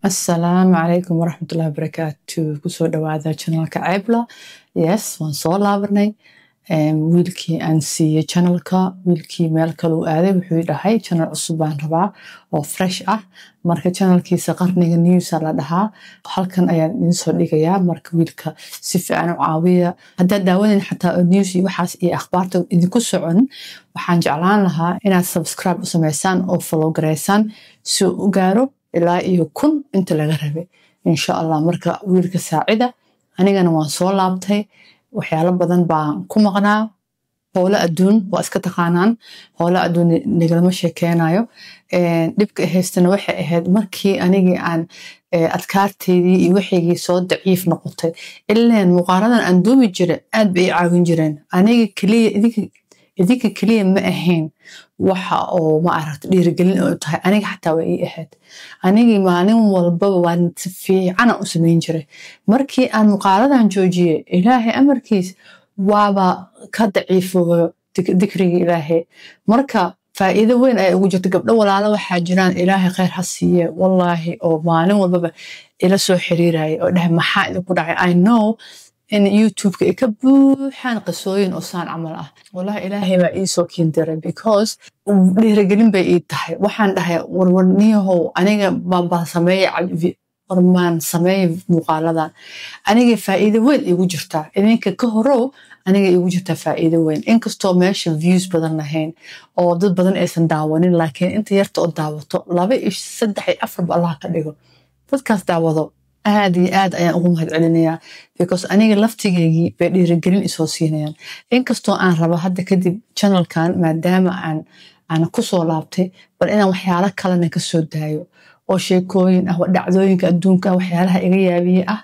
السلام عليكم ورحمة الله وبركاته كسو دوادا channelka Cebla yes waan soo laabanay wiilkii aan siiyey channelka wiilkii meel kale uu aaday wuxuu dhahay channel cusub baan rabaa oo fresh ah marka channelkiisa qarniga news la dhahaa halkan ayaan idin soo dhigayaa marka wiilka si fiican u caawiya haddaad daawanin xataa news iyo waxaas iyo akhbaarta idinku socon waxaan jeclaan lahaa inaad subscribe u samaysaan oo follow gareysaan si uu u gaaro ilaa iyo 1000 inta laga rabay insha Allah marka wiilka saacida anigana waan soo laabtay waxyaalo badan baan ku maqnaa howlo adduun waa iska taqaanaan howlo adduun nigalama sheekeenayo dhibka haystana waxay ahayd markii anigii aan adkaarteedii iyo wixii soo daciif noqotay ilaa muqaaradan aan duubi jiray aad bay caawin jireen aniga kaliya idinka kaliya ma ahayn waxa oo ma aragtay dhiirigelin oo tahay aniga xataa way ahayd anigi maalin walba waan si fiican u sameyn jiray markii aan muqaaradan joojiyay ilaahay amarkiis waaba ka daciifo dikriga ilaahay marka faa'iido weyn ay ugu jirto gabdho walaalo waxa jiraan ilaahay khayr ha siiye wallahi oo maalin walba ila soo xiriiray oo dhahay maxaa idinku dhacay I know in YouTube-ka ay ka buuxaan qisooyin oo saan camal ah wallahi ilaahay baa ii soo kiindiray because dhiirigelin bay ii tahay waxaan dhahay warwarniyahow aniga baan sameeyay muuqaaladan aniga faa'iido weyn igu jirtaa idinka ka horow aniga igu jirtaa faa'iido weyn inkastoo meesha views badan lahayn oo dad badan aysan daawanin laakiin inta yarta oo daawato 2 iyo 3 iyo 4 ba Allah ka dhigo dadkaas daawado aad iyo aad ayaan ugu mahadcelinayaa because aniga laftigeygii bay dhiirigelin isoo siinayaan inkastoo aan rabo hadda kadib channelkan maadaama aan ku soo laabtay bal inaan waxyaalo kalena ka soo daayo oo sheekooyin ah dhacdooyinka adduunka waxyaalaha iga yaabiyay ah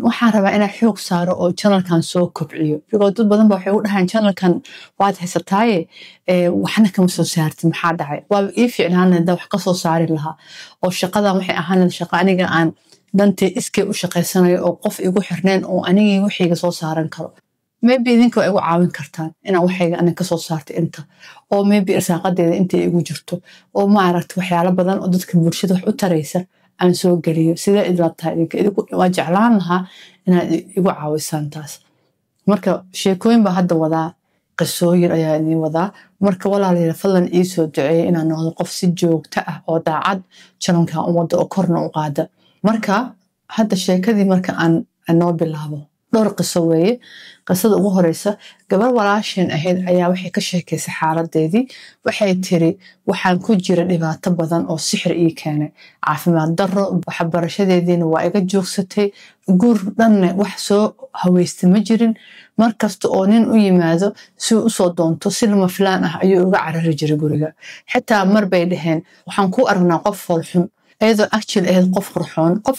waxaan rabaa inaan xoog saaro oo channelkan soo kobciyo because dad badan baa waxay u dhahaan channelkan waad haysataaye waxna kama soo saartid maxaa dhacay waa ii fiicnaan lahayd wax ka soo saari lahaa oo shaqadan waxay ahaan shaqo aniga aan dantay iskay u shaqaysanayo oo qof igu xirneen oo anigii wixiga soo saaran karo maybe idinka way igu caawin kartaan inaan waxayga anan ka soo saarto inta oo maybe irsaaqadeeda inta igu jirto oo ma aragto waxyaalo badan oo dadka bulshada wax u taraysa aan soo galiyo sida idlaabtaa idinku waa jeclaan lahaa inaad igu caawisaan taas marka sheekooyin baa hadda wadaa qisooyin ayaa idin wadaa marka walaalayaal fadlan ii soo duceeya inaan noqdo qof si joogto ah oo daacad channelkan u wado oo korna u qaada marka hadda sheekadii marka aan noo bilaabo dhowr qiso weeye qisada ugu horeysa gabar walaashin ahayd ayaa waxay ka sheekaysay xaaladeedii waxay tiri waxaan ku jira dhibaato badan oo sixir ii keenay caafimaad darro waxbarashadeediina waa iga joogsatay guur dhanna wax soo haweystay ma jirin markasta oo nin u yimaado si uu usoo doonto si lama filaan ah ayuu uga carari jiray guriga xitaa mar bay dhaheen waxaan ku aragnaa qof foolxun ayadoo actually ahayd qof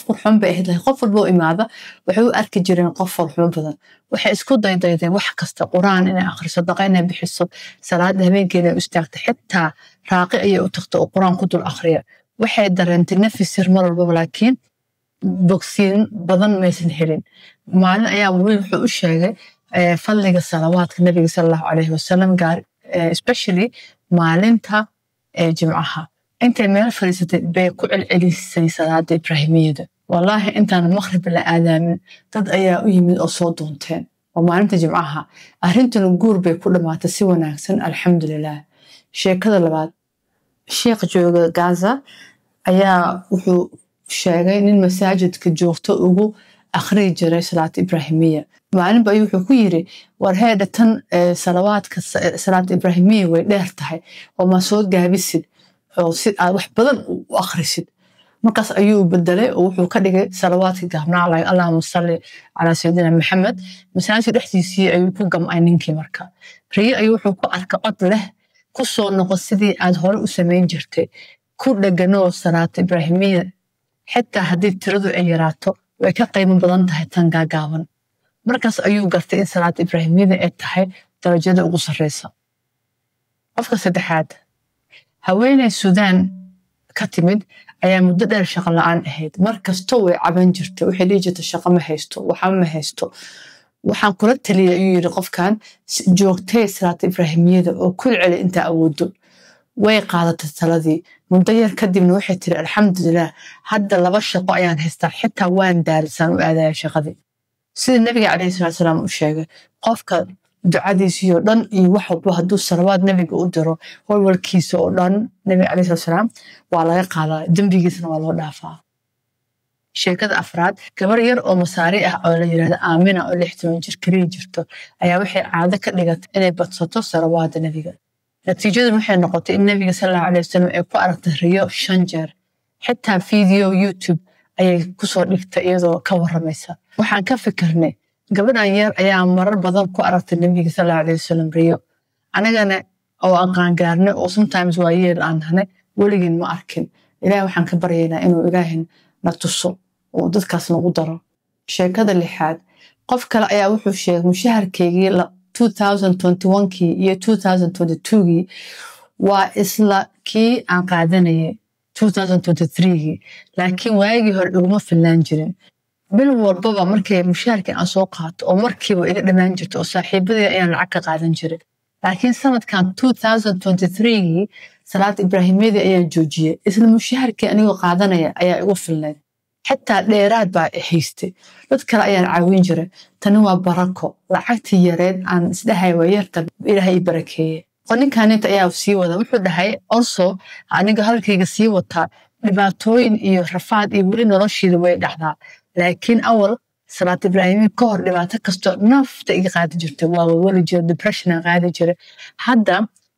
qurxoon bay ahayd qof walba imaada waxay u arki jireen qof foolxumo badan waxay isku daydaydeen wax kasta quraan inay akhriso daqa inay bixiso salaada habeenkeeda u istaagto xitaa raaqi ayay u tagto oo quraan ku dul akhriya waxay dareentay nafis yar mar walba laakiin bogsiin badan maysan helin maalin ayaa wiil wuxuu u sheegay fadliga salawaadka nabiga sallallahu alayhi wasallam gaar especially maalinta jimcaha intay meel fariisatay bay ku celcelisay salaada ibraahimiyada wallahi intaan maghrib la aadaamin dad ayaa u yimid oo soo doonteen oo maalinta jimcaha arrintan guur bay ku dhamaatay si wanaagsan alxamdulillah sheekada labaad sheekh jooga Gaza ayaa wuxuu sheegay nin masaajidka joogto ugu akhri jiray salaada ibraahimiya maalin baa wuxuu ku yiri war heeda tan salawaadka salaada ibraahimiya way dheer tahay oo ma soo gaabisid oo si aad wax badan u akhrisid markaas ayuu bedelay oo wuxuu ka dhigay salawaadka gaabnaa lay Allahumma salli ala sayyidina Muhammad masaajid dhexdiisii ayuu ku gamay ninkii marka riyo ayuu wuxuu ku arkay cod leh ku soo noqo sidii aad hore u sameyn jirtay ku dhaganoo salaada ibraahimiya xitaa haddii tiradu ay yaraato way ka qiimo badan tahay tan gaaban markaas ayuu gartay in salaada ibraahimiyada ay tahay darajada ugu sareysa qofka saddexaad haweeney Suudaan ka timid ayaa muddo dheer shaqo la'aan ahayd markasta way caban jirtay waxay dhihi jirtay shaqo ma haysto waxaan kula taliyay inuu yiri qofkan joogtay salaada ibraahimiyada oo ku celi inta awoodo way qaadatay taladii muddo kadibna waxay tiri alxamdulilah hadda 2 shaqo ayaan haystaa xitaa waan daalisan u aadaya shaqadii sida nabiga calayhi salaatu wasalaam u sheegay qofka ducadiisa oo dhan iyo wax walba hadduu salawaad nabiga u diro walwalkiisa oo dhan nabiga calayhi salaatu wasalaam waa laga qaadaa dembigiisana waa loo dhaafaa sheekada afraad gabar yar oo masaari ah oo la yiraahdo Aamina oo 16 jir kaliya jirto ayaa waxay caado ka dhigatay inay badsato salawaada nabiga natiijadu waxay noqotay in nabiga sallallahu alayhi wasallam ay ku aragtay riyo 5 jeer xitaa video YouTube ayay ku soo dhigtay iyadoo ka waramaysa waxaan ka fikirnay gabadhan yar ayaa marar badan ku aragtay nabiga sallallahu alayhi wasallam riyo anagana oo aqaan gaarnay oo sometimes waa yeel aan hanay waligin ma arkin ilaahay waxaan ka baryaynaa inuu ilaahin na tuso oo dadkaas nagu daro sheekada lixaad qof kale ayaa wuxuu sheegay mushaharkeygii 2021kii iyo 2022kii waa isla kii aan qaadanayay 2023kii laakiin waagii hore iguma filnaan jirin bil walbaba markay mushaharkii aan soo qaato oo markiiba iga dhammaan jirto oo saaxiibadii ayaan lacag ka qaadan jiray laakiin sanadkan 2023kii salaad ibraahimiyadii ayaan joojiyay isla mushaharkii anigoo qaadanaya ayaa igu filnayd xitaa dheeraad baa haystay dad kale ayaan caawin jiray tani waa barako lacagtii yareed aan isdhahay waa yarta ilaahay i barakeeyey qoninkaninta ayaa sii wada wuxuu dhahay also aniga halkayga sii wataa dhibaatooyin iyo rafaad iyo weli noloshiida way dhacdaa laakiin awal salaad ibraahimi ka hor dhibaato kastoo nafta iga qaadi jirtay waa wali jira depression aan qaadi jiray hadda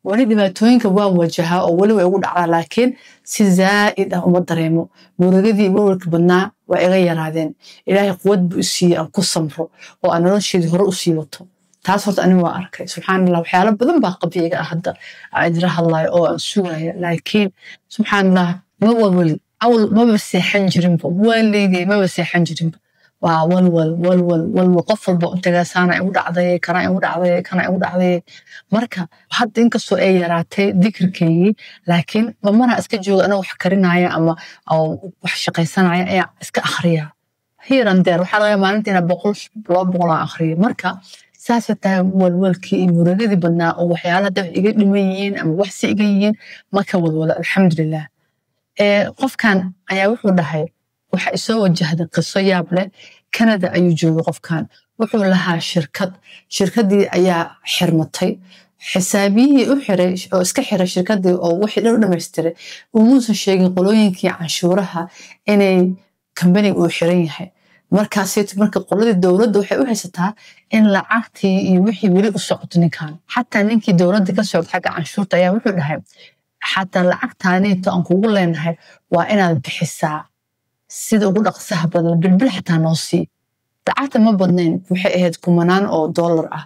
wali dhibaatooyinka waan wajahaa oo wali way ugu dhacdaa laakiin si zaa'id ah uma dareemo murugadii walwalka badnaa waa iga yaraadeen ilaahay quwad buu i siiyey aan ku samro oo aan nolosheedii hore u sii wato taas horta aniga waa arkay subxaanallah waxyaalo badan baa qabiiga ah hadda aan idila hadlayo oo aan sugaya laakiin subxaanallah ma walwali awal maba seexan jirinba waligay maba seexan jirinba waa walwal qof walba u tagaasaana igu dhacday kana igu dhacday marka hadda inkastoo ay yaraatay dhikrkeygii laakiin mamana iska jooga anoo wax karinaya ama wax shaqaysanaya ayaa iska akhriya here and there waxaa laga maalintii inaa 200 aan akhriyo marka saasay tahay walwalkii iyo murugadii badnaa oo waxyaalaha dab iga dhiman yihiin ama wax si iga yihiin ma ka walwala alxamdulilah qofkan ayaa wuxuu dhahay waxa isoo wajahday qiso yaab leh Canada ayuu joogay qofkan wuxuu lahaa shirkadii ayaa xirmatay xisaabiyihii u xiray oo iska xiray shirkadii oo wixii dhan u dhameystiray umuusan sheegin qolooyinkii canshuuraha inay company uu xiran yahay marka qoladii dowladda waxay u haysataa in lacagtii iyo wixii weli u socoto ninkan xataa ninkii dowladda ka socda xagga canshuurta ayaa wuxuu dhahay xataa lacagtaaniito aan kugu leenahay waa inaad bixisaa sida ugu dhaqsaha badan bilbil xataa noo sii lacagta ma badnayn waxay ahayd kumanaan oo dollar ah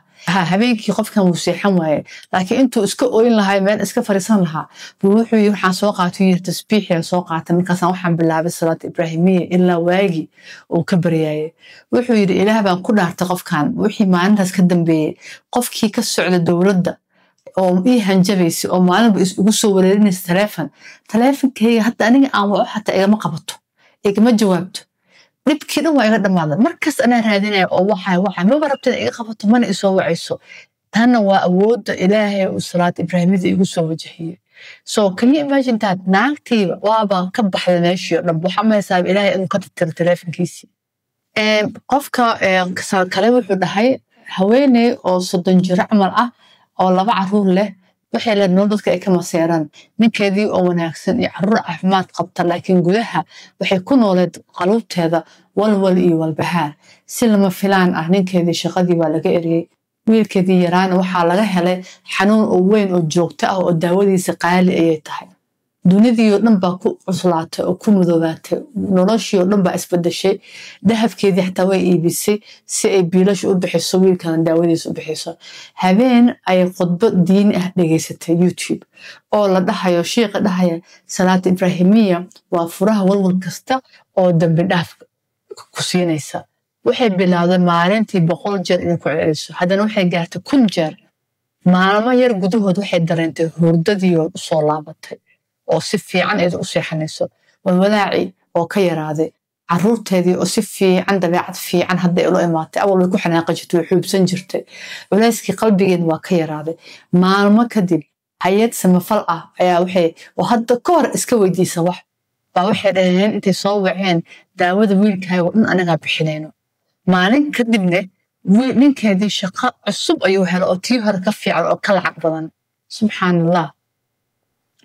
habeenkii qofkan wuu seexan waaye laakiin intuu iska ooyin lahaa meel iska fariisan lahaa buu wuxuu yiri waxaan soo qaatay yiri tasbiixi soo qaatay markaasaan waxaan bilaabay salaad ibraahimiye ilaa waagi uu ka baryayay wuxuu yiri ilaah baan ku dhaartay qofkan wixii maalintaas ka dambeeyay qofkii ka socda dowladda oo ii hanjabaysay oo maalinba ugu soo wareerinaysa taleefankayga hadda aniga aan waco xataa igama qabato igama jawaabto dhibkii dhan waa iga dhammaaday markaas anaa raadinaya oo waxay maba rabtay iga qabato mana isoo wacayso tanna waa awoodda ilaahay uu salaad ibraahimida igu soo wajahiyey so can you imagine that naagtiiba waaba ka baxday meeshii oo dhan waxa maysaa ilaahay inuu ka tirtiro taleefankiisii qofka kale wuxuu dhahay haweeney oo 30 jir camal ah oo 2 caruur leh waxay leedahay dadka ay ka maseeraan ninkeedii oo wanaagsan iyo caruur caafimaad qabta laakiin gudaha waxay ku nooleed qalubteeda walwal iyo walbahaar si lama filaan ah ninkeedii shaqadii waa laga eriyay wiilkeedii yaraan waxaa laga helay xanuun oo weyn oo joogto ah oo daawadiisa qaali ay tahay dunidii oo dhan baa ku cuslaatay oo ku mudoobaatay noloshii oo dhan baa isbedeshay dahabkeedii xataa way iibisay si ay biilash u bixiso wiilkan daawadiisa u bixiso habeen ay khudbad diin ah dhageysatay YouTube oo la dhahayo sheekha dhahaya salaad ibraahimiya waa furaha walwal kasta oo dambi dhaaf ku siinaysa waxay bilaawday maalintii 100 jeer inay ku celiso haddana waxay gaartay 1000 jeer maalmo yar gudahood waxay dareentay hurdadii oo soo laabatay oo si fiican ay u seexanayso walwalaaci oo ka yaraaday caruurteedii oo si fiican dabeecad fiican hadda ay u imaatay awal way ku xanaaqay jirtay xuubsan jirtay culayskii qalbigeed waa ka yaraaday maalmo kadib hay'ad samafal ah ayaa waxay hadda ka hor iska weydiisa wax baa waxay dhaheen intay soo waceen daawada wiilkaaga dhan anagaa bixinayno maalin kadibna ninkeedii shaqo cusub ayuu helay oo tii hore ka fiican oo ka lacag badan subxaanallah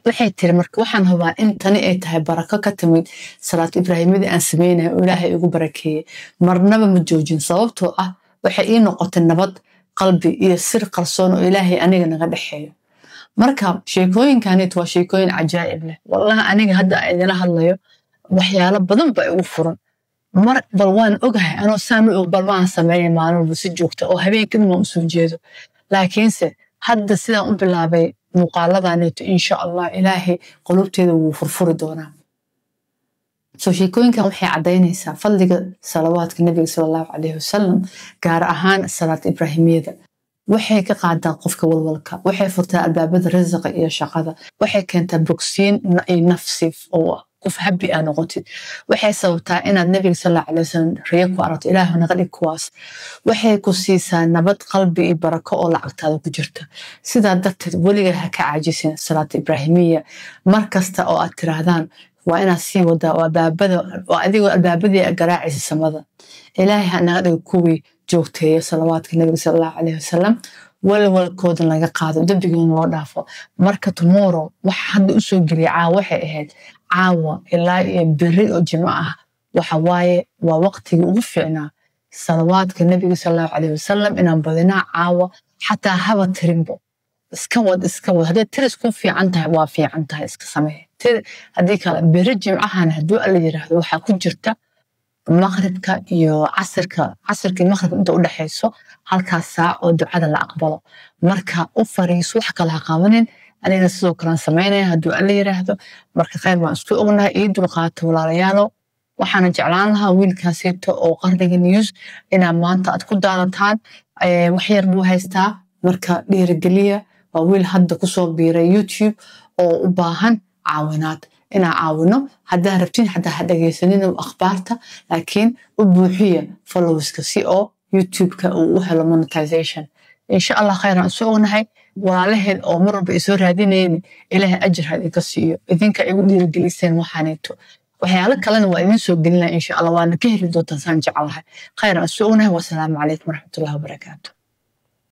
waxay tiri marka waxaan hubaa in tani ay tahay barako ka timid salaad ibraahimada aan sameynay oo ilaahay igu barakeeyay marnaba ma joojin sababtoo ah waxay ii noqotay nabad qalbi iyo sir qarsoon oo ilaahay aniga naga dhaxeeyo marka sheekooyinkaanit waa sheekooyin cajaa'ib leh wallahi aniga hadda idila hadlayo waxyaalo badan baa igu furan bal waan ogahay anoo saan u og bal waan sameeyay maalin si joogta oo habeenkii ma u soo jeedo laakiinse hadda sidaan u bilaabay muuqaaladaanito insha Allah ilaahay qulubteeda wuu furfuri doonaa soo sheekooyinkan waxay cadaynaysaa fadliga salawaadka nabiga sallallahu alayhi wasallam gaar ahaan salaad ibraahimiyada waxay ka qaadaa qofka walwalka waxay furtaa albaabada rizqa iyo shaqada waxay keentaa bogsiin nafsi oo qof happy ah noqotid waxay sababtaa inaad nabiga sallallahu alayhi wasallam riyo ku aragto ilaahu naga dhig kuwaas waxay ku siisaa nabad qalbi iyo barako oo lacagtaada ku jirta sidaa darteed weligaa ha ka caajisin salaad ibraahimiya markasta oo aad tiraahdaan waa inaad sii wadaa waa adigoo albaabadii garaacaysa samada ilaahay ha naga dhig kuwii joogteeya salawaadka nabiga sallallahu alayhi wasallam walwalkooda laga qaado dambigoona loo dhaafo marka tomorrow waxa hadda u soo geliyay caawa waxay ahayd caawa ilaa iyo beri oo jimco ah waxa waaye waa waqtigii ugu fiicnaa salawaadka nabiga sallallahu alayhi wasallam inaan badinaa caawa xataa haba tirinbo iska wad haddii tiris ku fiican tahay waa fiican tahay iska samee haddii kale beri jimcahan hadduu alla yiraahdo waxaa ku jirta maqribka iyo casirkii maqribka inta u dhaxayso halkaas saac oo ducada la aqbalo marka u fariiso wax kala qabanin aniga sidoo kale sameynaya hadduu alla yiraahdo marka khayr waan isku ognahay ii dulqaato walaalayaalo waxaan jeclaan lahaa wiilkaasito oo qarniga news inaa maanta aad ku daalataan wax yar buu haystaa marka dhiirigeliya waa wiil hadda kusoo biiray YouTube oo u baahan caawinaad inaa caawino haddaa rabtiin haddaa ha dhagaysanin akhbaarta laakiin u buuxiya followerska si oo YouTube-ka uu u helo monetization insha Allah khayran soo ognahay walaalaheen oo mar walba isoo raadinayeen ilaahay ajir ha idinka siiyo idinka igu dhiirigeliseen waxaaneeto waxyaalo kalena waa idin soo gelinaa insha Allah waana ka heli doontaan saan jecelahay khayran soo ognahay wassalaamu calaykum waraxmatullaahi wabarakaatuh